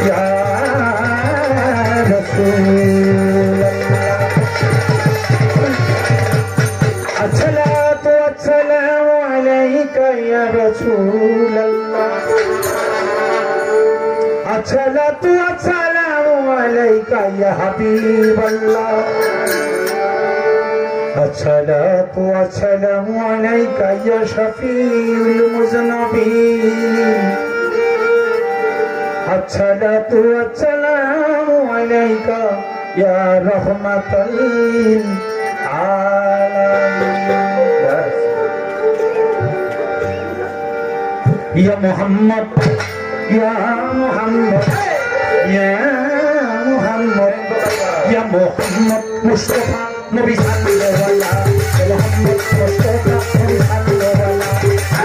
या रसूल अस्सलातु वस्सलामु अलैका या रसूल अल्लाह अस्सलातु वस्सलामु अलैका या हबीब अल्लाह अस्सलातु वस्सलामु अलैका या शफीउल मुज़नबीन अस्सलातु वस्सलामु अलैका या रहमतल आलमीन या मोहम्मद या मोहम्मद या मोहम्मद या मोहम्मद मुस्तफा नबी सल्लल्लाहु अलैहि मोहम्मद मुस्तफा नबी सल्लल्लाहु अलैहि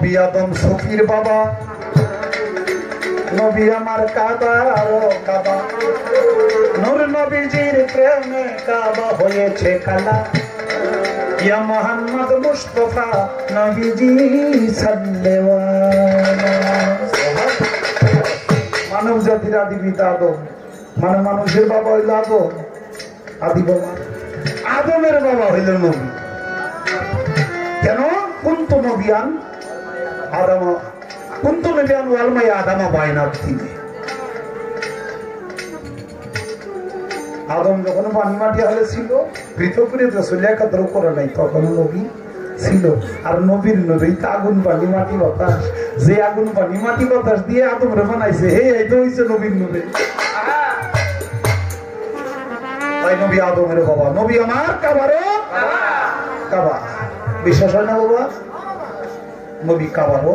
নবী আদম সফির বাবা, নবী আমার কাবা, নূর নবীজির প্রেমে কাবা হয়েছে কালা ইয়া মোহাম্মদ মুস্তাফা নবীজি সাল্লাল্লাহু মানব জাতির আদি পিতা আদম, মানে মানুষের বাবা হইল আদম, আদি বাবা আদমের বাবা হইল নবী। কেন? কুন্তু নবিয়ান আদম, কুন্তু নবিয়ান ওয়ালমাই আদামা বাইনাত থেকে। আদম যখন পানি মাটি হলে ছিল, পৃথিবীর রসুল একাত্র করে নাই, তখন নবী ছিল। আর নবীর নবী তো আগুন পানি মাটি বাতাস, যে আগুন পানি মাটি বাতাস দিয়ে আদম রে বানাইছে, হে এই তো হইছে নবীর নবী। তাই নবী আদমের বাবা, নবী আমার কাবারও কাবা। বিশ্বাস হয় না বাবা? নবী কাবারও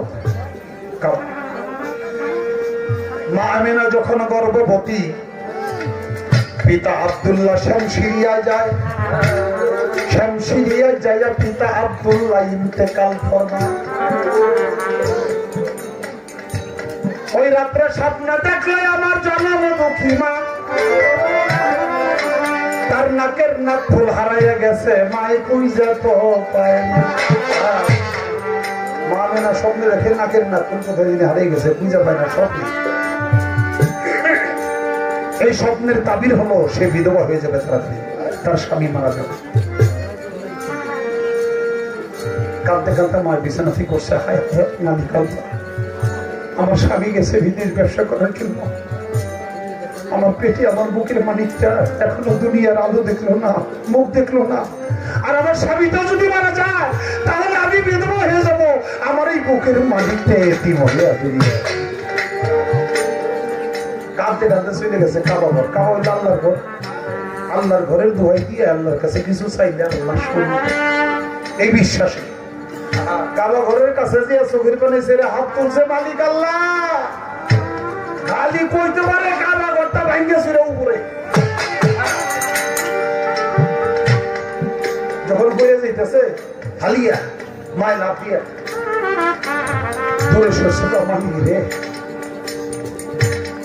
কাবা। মা আমিনা যখন গর্ভবতী, পিতা আব্দুল্লাহ শামসিরিয়া যায়, শামসিরিয়া যাইয়া পিতা আব্দুল্লাহ ইন্তেকাল ফরমান। ওই রাত্রে স্বপ্ন দেখলে আমার জন্মমুখী মা, তার নাকের নাক ফুল হারাইয়া গেছে, মায়ে খুঁজে তো পায় না। মা মেনা স্বপ্নে দেখে নাকের নাক ফুল কোথায় হারিয়ে গেছে, খুঁজে পায় না স্বপ্নে। এই স্বপ্নের তাবির হলো সে বিধবা হয়ে যাবে তাড়াতাড়ি, তার স্বামী মারা যাবে। কাঁদতে কাঁদতে মার বিছানাথি করছে, হায় নানি কাঁদবা, আমার স্বামী গেছে বিদেশ ব্যবসা করার জন্য, আমার পেটে আমার বুকের মানিকটা এখনো দুনিয়ার আলো দেখলো না, মুখ দেখলো না। আর আমার স্বামীটা যদি মারা যায় তাহলে আমি বিধবা হয়ে যাব, আমার এই বুকের মানিকটা এতিম হয়ে দুনিয়া। কাঁদতে কাঁদতে চলে গেছে কাবা ঘর। কাবা হইল আল্লাহর ঘর, আল্লাহর ঘরের দোহাই দিয়ে আল্লাহর কাছে কিছু চাইলে আল্লাহ শুনবে, এই বিশ্বাসে কাবা ঘরের কাছে দিয়ে চোখের পানি ছেড়ে হাত তুলছে, মালিক আল্লাহ। খালি কইতে পারে কাবা ঘরটা ভাঙ্গে ছিল উপরে। যখন বয়ে যাইতেছে হালিয়া মায় লাফিয়া ধরে শস্য মানি রে,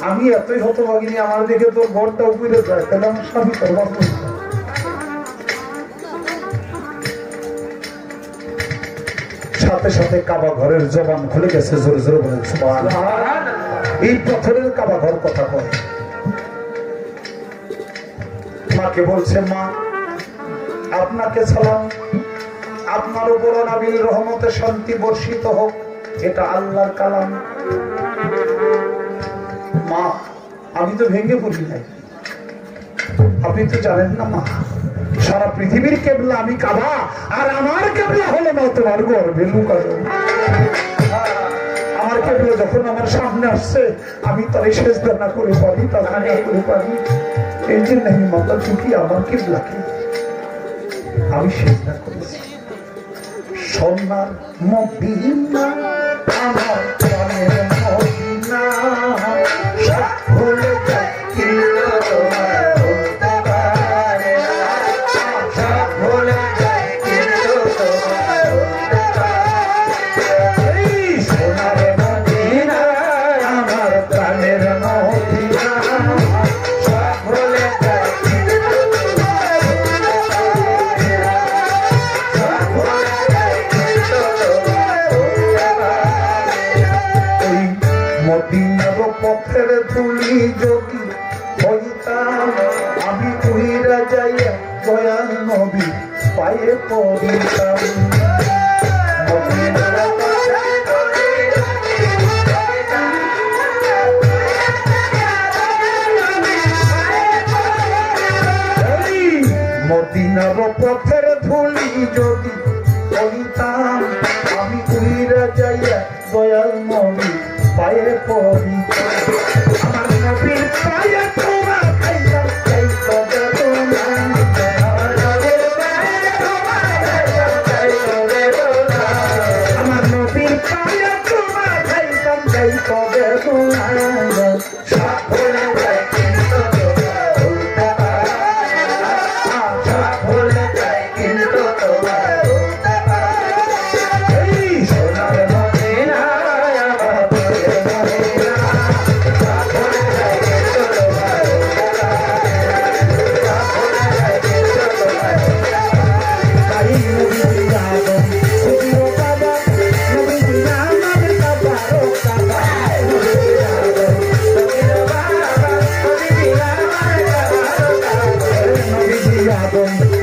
আমি এতই হতভাগিনী, আমার দিকে তোর ঘরটা উপরে যায়, তাহলে আমার স্বামী তোর বাপ। সাথে সাথে কাবা ঘরের জবান খুলে গেছে, জোরে জোরে বলে সুবহানাল্লাহ। এই পাথরের কাবা ঘর কথা কয়। মাকে বলছে, মা আপনাকে সালাম, আপনার উপর নাবিল রহমতে শান্তি বর্ষিত হোক, এটা আল্লাহর কালাম। মা আমি তো ভেঙে পড়ি নাই, আপনি তো জানেন না মা, সারা পৃথিবীর কেবলা আমি কাবা, আর আমার কেবলা হলো না তোমার গর্ভে লুকানো। আমার কেবলা যখন আমার সামনে আসছে, আমি তার সেজদা না করে পারি, তা না করে পারি। এই জন্য আমি মাথা ঝুঁকি আমার কেবলাকে আমি সেজদা করেছি। সোনার মদিনা আমার প্রাণের মদিনা, ভুলে যায় কিন্তু তোমার ভুলতে পারে না, সব ভুলে যায় কিন্তু তোমার ভুলতে পারে। এই সোনার মদিনা আমার প্রাণের মদিনা, সব ভুলে যায় কিন্তু তোমার ভুলতে পারে না, সব ভুলে যায় কিন্তু তোমার ভুলতে পারে না। ওই মদিনার পথের ধুলি যদি হইতাম, আমি উইরা যাইয়া দয়াল নবী পায়ে পড়িতাম। মদিনার মদিনার পথের ধুলি যদি হইতাম, আমি উইরা যাইয়া দয়াল নবী পায়ে পড়িতাম। আমার নবীর পায়ে তোমা খাইতাম, খাইতো বেদনা, আমার নবীর পায়ে তোমা খাইতাম, খাইতো বেদনা, আমার নবীর পায়ে তোমা খাইতাম, খাইতো বেদনা, সব ভুলে যায় কিন্তু তোমার ভুলতে পারে না, সব ভুলে যায় কিন্তু তোমার ভুলতে পারে না। এই সোনার মদিনা আমার প্রিয় মদিনা, আদম